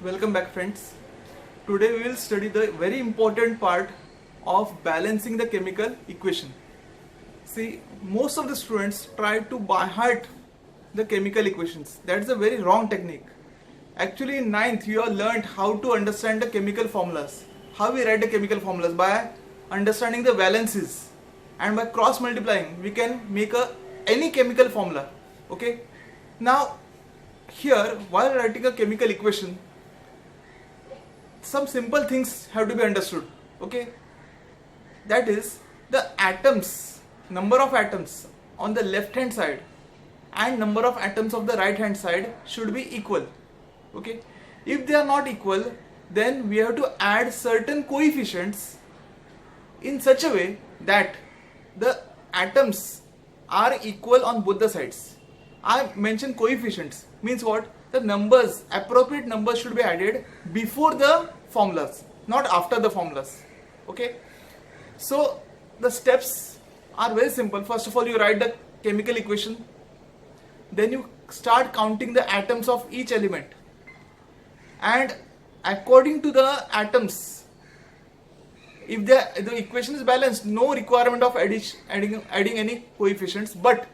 Welcome back, friends. Today we will study the very important part of balancing the chemical equation. See, most of the students try to by heart the chemical equations. That's a very wrong technique. Actually, in ninth you have learned how to understand the chemical formulas. How we write the chemical formulas by understanding the valences, and by cross multiplying we can make any chemical formula. Okay. Now here, while writing a chemical equation, some simple things have to be understood. Okay, that is the atoms, number of atoms on the left hand side and number of atoms of the right hand side should be equal. Okay, if they are not equal, then we have to add certain coefficients in such a way that the atoms are equal on both the sides. I mentioned coefficients means what? The numbers, appropriate numbers should be added before the formulas, not after the formulas. Okay, so the steps are very simple. First of all, you write the chemical equation, then you start counting the atoms of each element, and according to the atoms, if the equation is balanced, no requirement of adding any coefficients. But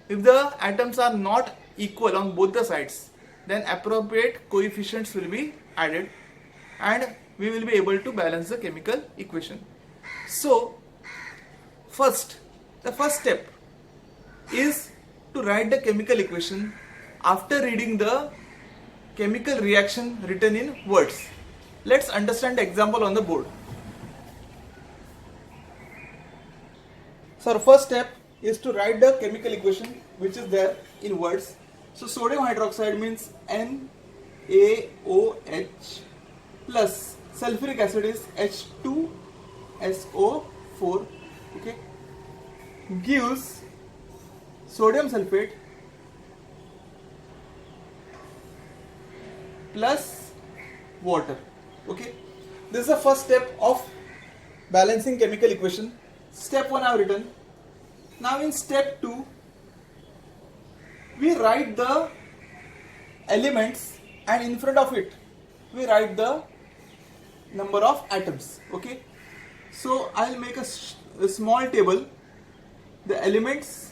if the atoms are not equal on both the sides, then appropriate coefficients will be added and we will be able to balance the chemical equation. So the first step is to write the chemical equation after reading the chemical reaction written in words. Let's understand the example on the board. So our first step is to write the chemical equation which is there in words. So sodium hydroxide means NaOH plus sulfuric acid is H2SO4, okay, gives sodium sulfate plus water. Okay, this is the first step of balancing chemical equation. Step 1 I have written. Now in step 2 we write the elements, and in front of it we write the number of atoms. Okay, so I'll make a small table. The elements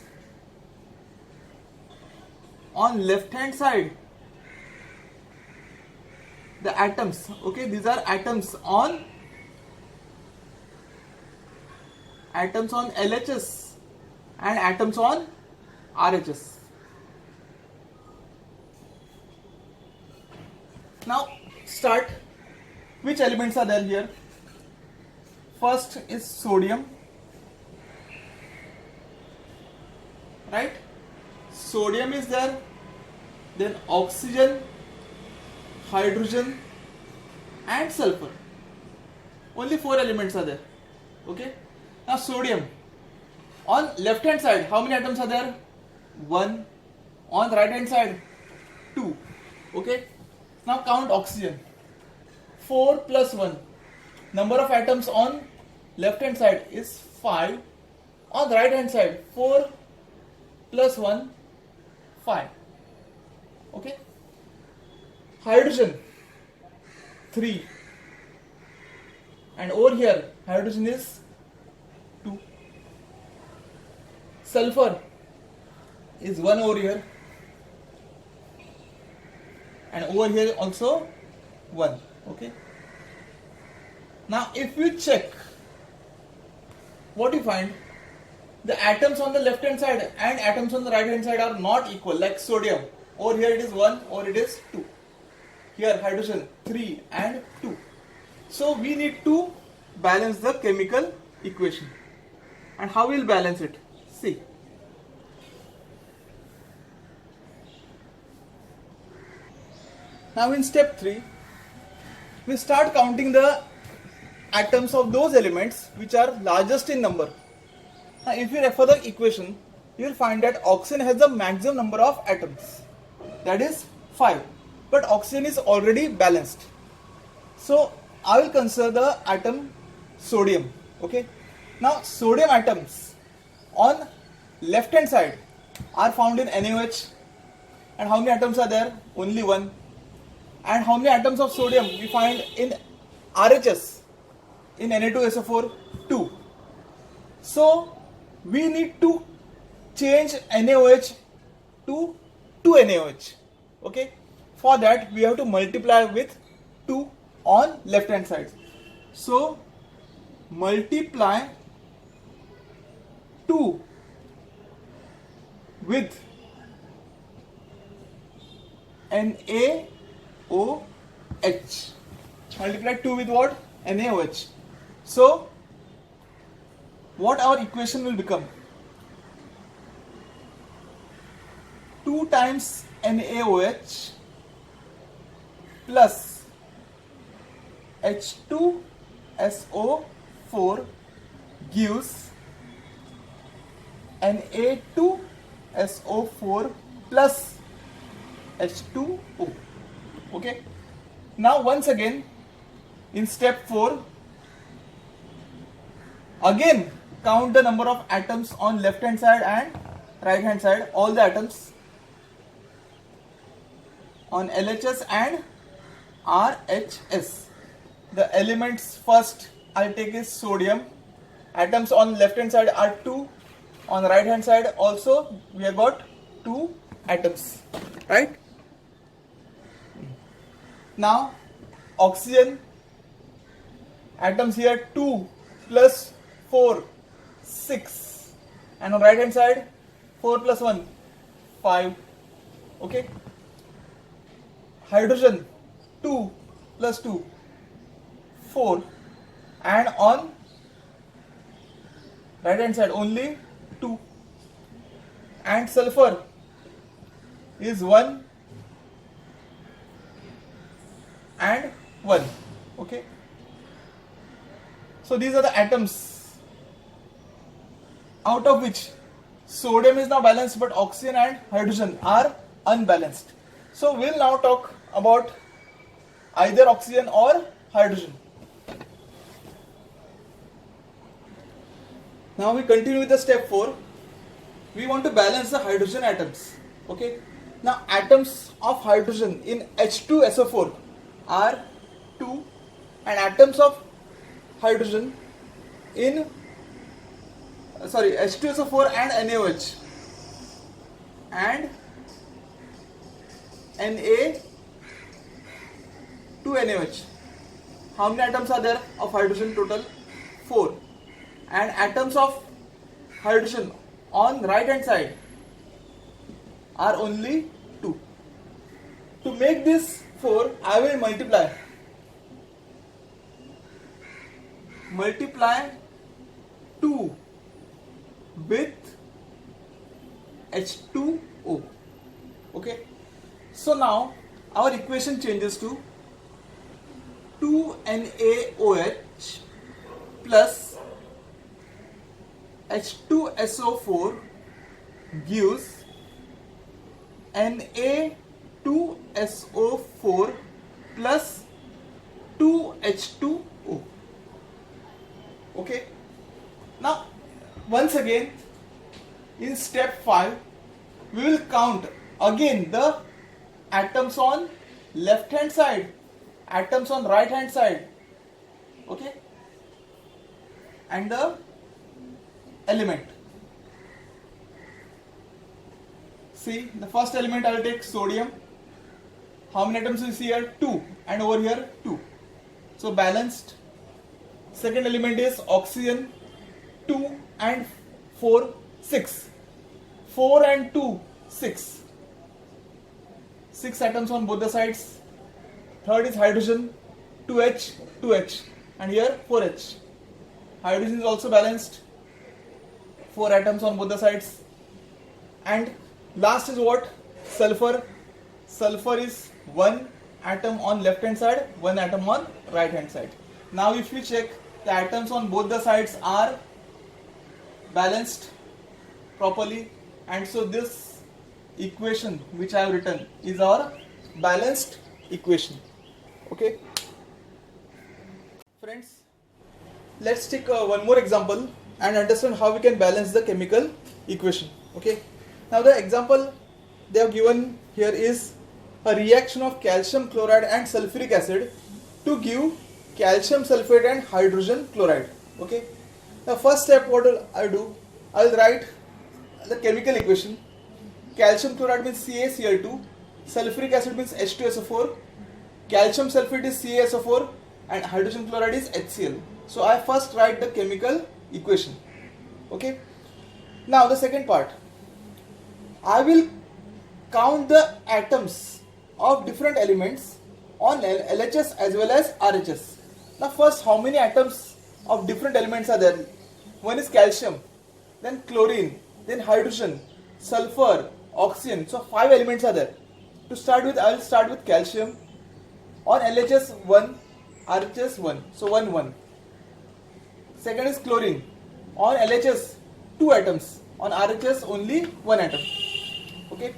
on left hand side, the atoms, okay, these are atoms on LHS and atoms on RHS. Now start. Which elements are there here? First is sodium, right? Sodium is there, then oxygen, hydrogen and sulfur. Only 4 elements are there. Okay, now sodium on left hand side, how many atoms are there? 1. On right hand side, 2. Okay, now count oxygen. 4 plus 1. Number of atoms on left hand side is 5. On the right hand side, 4 plus 1, 5. Okay. Hydrogen, 3. And over here, hydrogen is 2. Sulfur is 1 over here. And over here also 1. Okay. Now if you check, what you find, the atoms on the left hand side and atoms on the right hand side are not equal. Like sodium, over here it is 1 or it is 2. Here hydrogen 3 and 2. So we need to balance the chemical equation. And how we will balance it? See. Now in step 3, we start counting the atoms of those elements which are largest in number. Now if you refer the equation, you will find that oxygen has the maximum number of atoms, that is 5, but oxygen is already balanced. So I will consider the atom sodium. Okay, now sodium atoms on left hand side are found in NaOH, and how many atoms are there? Only 1. And how many atoms of sodium we find in RHS, in Na2SO4? 2. So we need to change NaOH to 2NaOH. Okay, for that we have to multiply with 2 on left hand side. So multiply 2 with NaOH. Multiply 2 with what? NaOH. So what our equation will become? 2 times NaOH plus H2SO4 gives Na2SO4 plus H2O. Okay. Now once again in step 4, again count the number of atoms on left hand side and right hand side, all the atoms on LHS and RHS. The elements first I'll take is sodium. Atoms on left hand side are 2, on the right hand side also we have got 2 atoms, right? Now oxygen, atoms here 2 plus 4, 6, and on right hand side 4 plus 1, 5. Okay. Hydrogen 2 plus 2, 4, and on right hand side only 2. And sulfur is 1 and 1. Okay. So these are the atoms out of which sodium is now balanced but oxygen and hydrogen are unbalanced. So we'll now talk about either oxygen or hydrogen. Now we continue with the step 4. We want to balance the hydrogen atoms. Okay. Now atoms of hydrogen in H2SO4 are 2, and atoms of hydrogen in H2SO4 and NaOH and Na2NaOH. How many atoms are there of hydrogen total? 4. And atoms of hydrogen on right hand side are only 2. To make this 4, I will multiply 2 with H2O. Okay. So now our equation changes to 2NaOH plus H2SO4 gives Na2SO4 plus 2H2O. Okay. Now once again in step 5 we will count again the atoms on left hand side, atoms on right hand side. Okay. And the element. See, the first element I will take sodium. How many atoms you see here? 2, and over here 2. So balanced. Second element is oxygen, 2 and 4, 6. 4 and 2, 6. 6 atoms on both the sides. Third is hydrogen, 2H, 2H, and here 4H. Hydrogen is also balanced. 4 atoms on both the sides. And last is what? Sulfur. Sulfur is 1 atom on left hand side, 1 atom on right hand side. Now if we check, the atoms on both the sides are balanced properly, and so this equation which I have written is our balanced equation. Okay. Friends, let's take one more example and understand how we can balance the chemical equation. Okay. Now the example they have given here is a reaction of calcium chloride and sulfuric acid to give calcium sulfate and hydrogen chloride. Okay. The first step, what will I do? I'll write the chemical equation. Calcium chloride means CaCl2, sulfuric acid means H2SO4, calcium sulfate is CaSO4, and hydrogen chloride is HCl. So I first write the chemical equation. Okay. Now the second part, I will count the atoms of different elements on LHS as well as RHS. Now first, how many atoms of different elements are there? One is calcium, then chlorine, then hydrogen, sulfur, oxygen. So 5 elements are there. To start with, I will start with calcium. On LHS 1, RHS 1. So 1 1. Second is chlorine. On LHS 2 atoms. On RHS only 1 atom. Okay.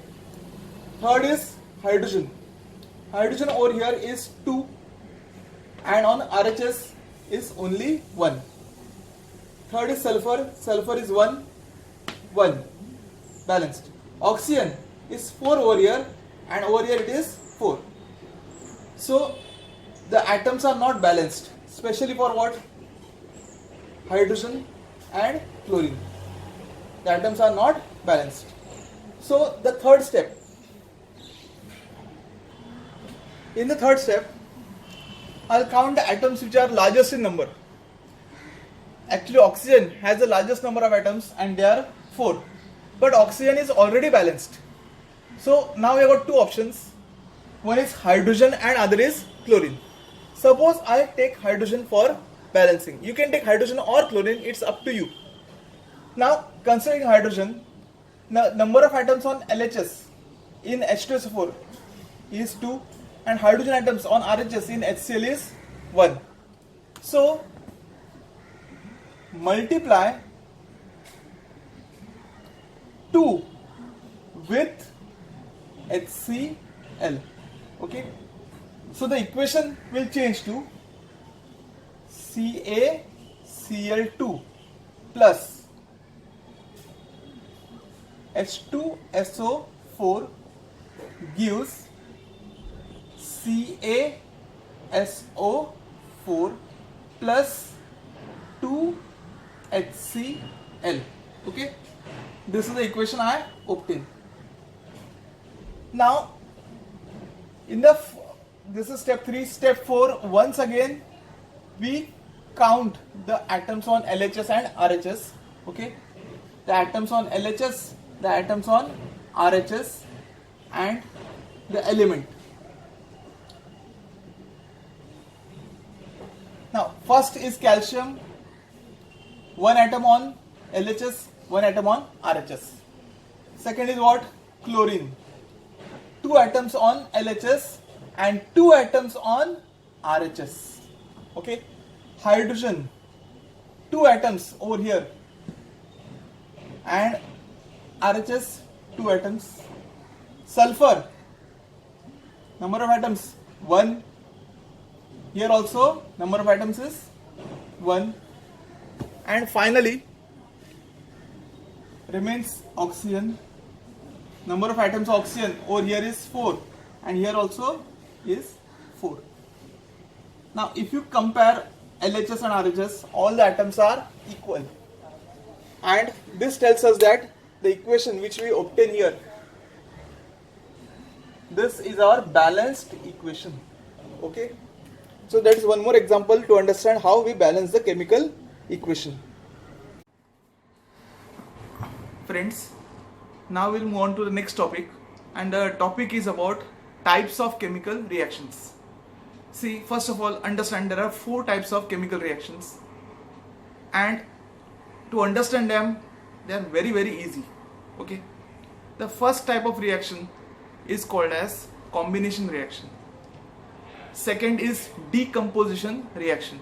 Third is hydrogen. Hydrogen over here is 2, and on RHS is only 1. Third is sulfur. Sulfur is 1 1. Balanced. Oxygen is 4 over here, and over here it is 4. So the atoms are not balanced, especially for what? Hydrogen and chlorine. The atoms are not balanced. So the third step. In the third step, I'll count the atoms which are largest in number. Actually, oxygen has the largest number of atoms and they are 4. But oxygen is already balanced. So now we have got two options. One is hydrogen and other is chlorine. Suppose I take hydrogen for balancing. You can take hydrogen or chlorine, it's up to you. Now considering hydrogen, the number of atoms on LHS in H2SO4 is 2 and hydrogen atoms on RHS in HCl is 1. So multiply 2 with HCl. Okay. So the equation will change to CaCl2 plus H2SO4 gives CaSO4 plus 2HCl. Okay. This is the equation I obtained. Now, this is step 3. Step 4, once again we count the atoms on LHS and RHS. Okay, the atoms on LHS, the atoms on RHS, and the element. Now, first is calcium, 1 atom on LHS, 1 atom on RHS. Second is what? Chlorine, 2 atoms on LHS and 2 atoms on RHS. Okay. Hydrogen, 2 atoms over here and RHS 2 atoms. Sulfur, number of atoms 1. Here also number of atoms is 1. And finally remains oxygen. Number of atoms of oxygen over here is 4 and here also is 4. Now if you compare LHS and RHS, all the atoms are equal, and this tells us that the equation which we obtain here, this is our balanced equation. Okay, so that is one more example to understand how we balance the chemical equation. Friends, now we'll move on to the next topic, and the topic is about types of chemical reactions. See, first of all, understand there are 4 types of chemical reactions, and to understand them, they are very easy. Okay, the first type of reaction is called as combination reaction. Second is decomposition reaction.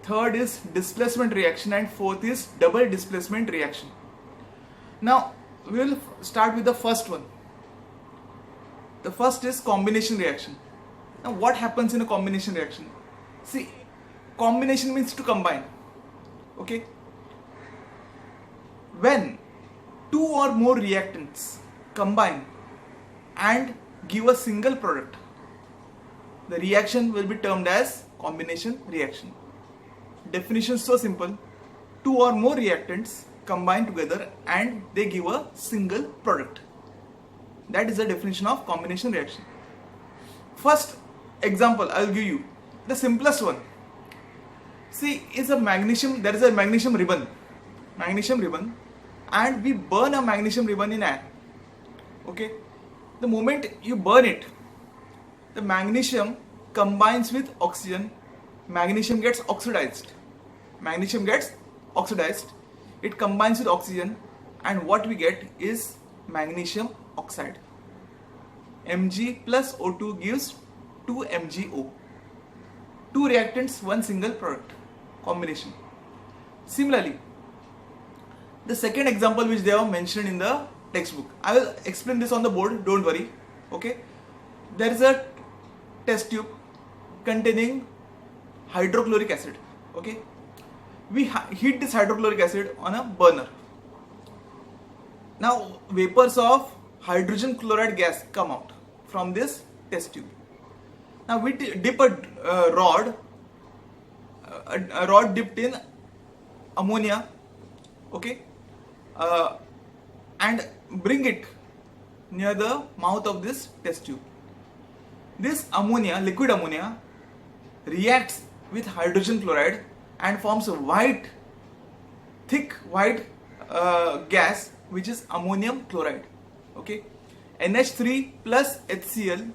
Third is displacement reaction, and fourth is double displacement reaction. Now we will start with the first one. The first is combination reaction. Now what happens in a combination reaction? See, combination means to combine. Okay, when 2 or more reactants combine and give a single product, the reaction will be termed as combination reaction. Definition is so simple. Two or more reactants combine together and they give a single product. That is the definition of combination reaction. First example I will give you, the simplest one. See, there is a magnesium ribbon, and we burn a magnesium ribbon in air. Okay, the moment you burn it, the magnesium combines with oxygen. Magnesium gets oxidized. It combines with oxygen, and what we get is magnesium oxide. Mg plus O2 gives 2MgO. Two reactants, one single product. Combination. Similarly, the second example which they have mentioned in the textbook, I will explain this on the board, don't worry. Okay, there is a test tube containing hydrochloric acid. Okay, we heat this hydrochloric acid on a burner. Now vapors of hydrogen chloride gas come out from this test tube. Now we dip a rod dipped in ammonia, okay, and bring it near the mouth of this test tube. This ammonia, liquid ammonia, reacts with hydrogen chloride and forms a thick white gas, which is ammonium chloride. Okay, NH3 plus HCl,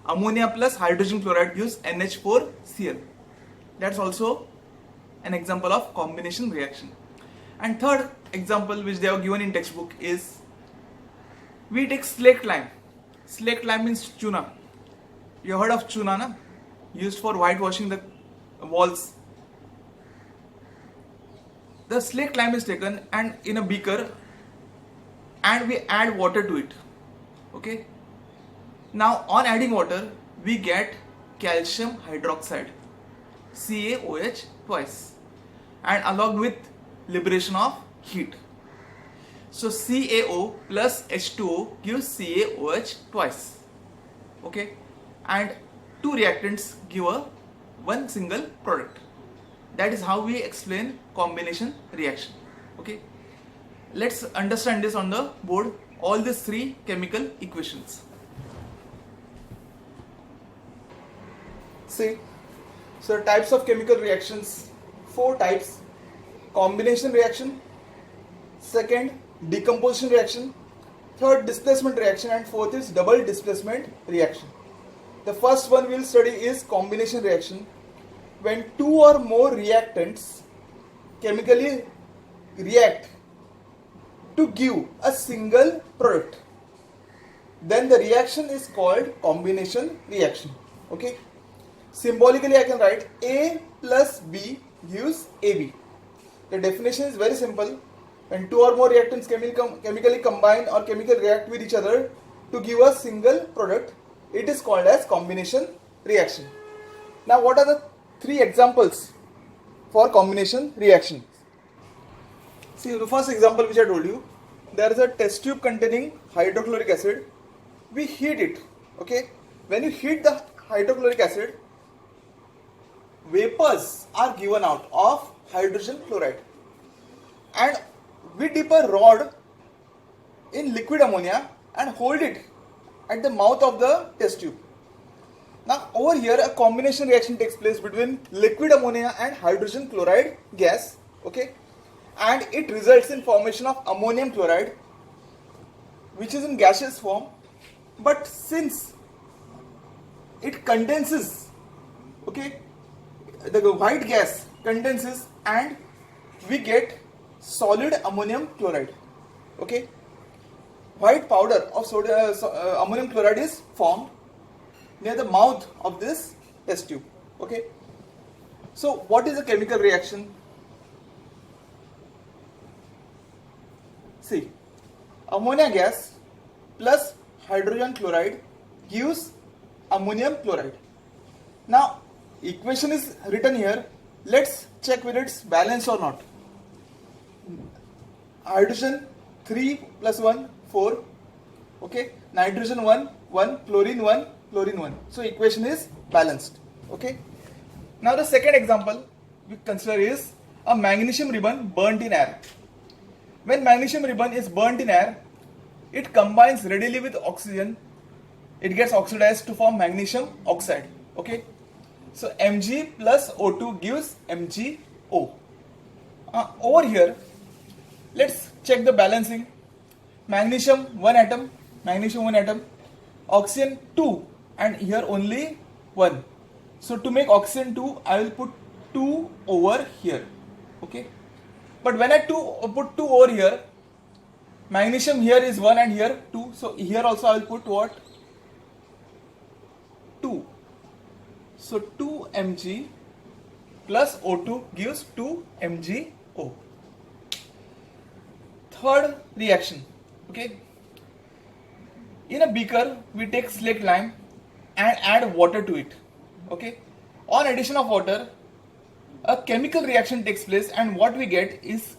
ammonia plus hydrogen chloride gives NH4Cl. That's also an example of combination reaction. And third example which they have given in textbook is, we take slaked lime. Slaked lime means chuna. You heard of chuna, na? Used for whitewashing the walls. The slaked lime is taken and in a beaker, and we add water to it. Okay. Now on adding water, we get calcium hydroxide, CaOH twice, and along with liberation of heat. So CaO plus H2O gives CaOH twice. Okay, and two reactants give one single product. That is how we explain combination reaction. Okay, let's understand this on the board, all these three chemical equations. See, so types of chemical reactions, 4 types: combination reaction, second decomposition reaction, third displacement reaction, and fourth is double displacement reaction. The first one we'll study is combination reaction. When two or more reactants chemically react to give a single product, then the reaction is called combination reaction. Okay, symbolically I can write A plus B gives AB. The definition is very simple. When two or more reactants chemically combine or chemically react with each other to give a single product, it is called as combination reaction. Now what are the 3 examples for combination reaction? See, the first example which I told you, there is a test tube containing hydrochloric acid. We heat it. Okay, when you heat the hydrochloric acid, vapors are given out of hydrogen chloride, and we dip a rod in liquid ammonia and hold it at the mouth of the test tube. Now over here a combination reaction takes place between liquid ammonia and hydrogen chloride gas. Okay, and it results in formation of ammonium chloride, which is in gaseous form. But since it condenses, okay, the white gas condenses and we get solid ammonium chloride. Okay, white powder of ammonium chloride is formed near the mouth of this test tube. Okay, so what is the chemical reaction? See, ammonia gas plus hydrogen chloride gives ammonium chloride. Now equation is written here. Let's check whether it's balanced or not. Hydrogen 3 plus 1 4. Okay, nitrogen 1 1, fluorine 1, chlorine 1. So equation is balanced. Okay. Now the second example we consider is a magnesium ribbon burnt in air. When magnesium ribbon is burnt in air, it combines readily with oxygen. It gets oxidized to form magnesium oxide. Okay. So Mg plus O2 gives MgO. Over here, let's check the balancing. Magnesium 1 atom, oxygen 2, and here only 1. So to make oxygen 2, I will put 2 over here. Okay. But when I put 2 over here, magnesium here is 1 and here 2. So here also I will put what? 2. So 2 Mg plus O2 gives 2 MgO. Third reaction. Okay. In a beaker, we take slaked lime and add water to it. Okay. On addition of water, a chemical reaction takes place, and what we get is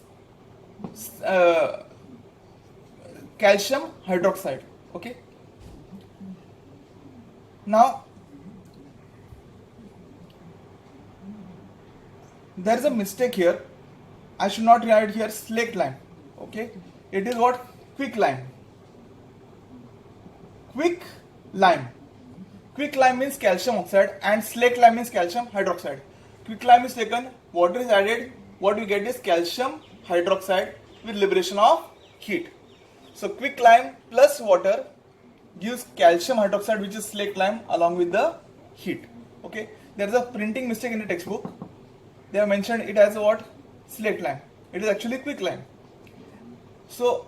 calcium hydroxide. Okay. Now, there is a mistake here. I should not write here slaked lime. Okay. It is what? Quick lime. Quick lime. Quick lime means calcium oxide and slaked lime means calcium hydroxide. Quick lime is taken, water is added, what we get is calcium hydroxide with liberation of heat. So quick lime plus water gives calcium hydroxide, which is slaked lime, along with the heat. Okay, there is a printing mistake in the textbook. They have mentioned it as what? Slaked lime. It is actually quick lime. So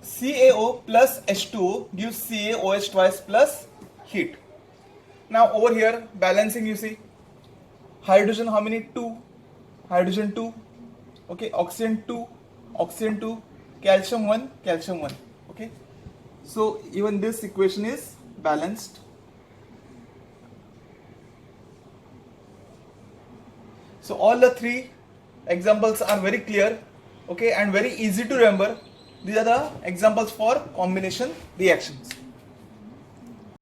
CaO plus H2O gives CaOH twice plus heat. Now over here, balancing, you see, hydrogen how many? 2. Hydrogen 2. Okay, oxygen 2. Oxygen 2. Calcium 1. Calcium 1. Okay. So even this equation is balanced. So all the 3 examples are very clear. Okay, and very easy to remember. These are the examples for combination reactions.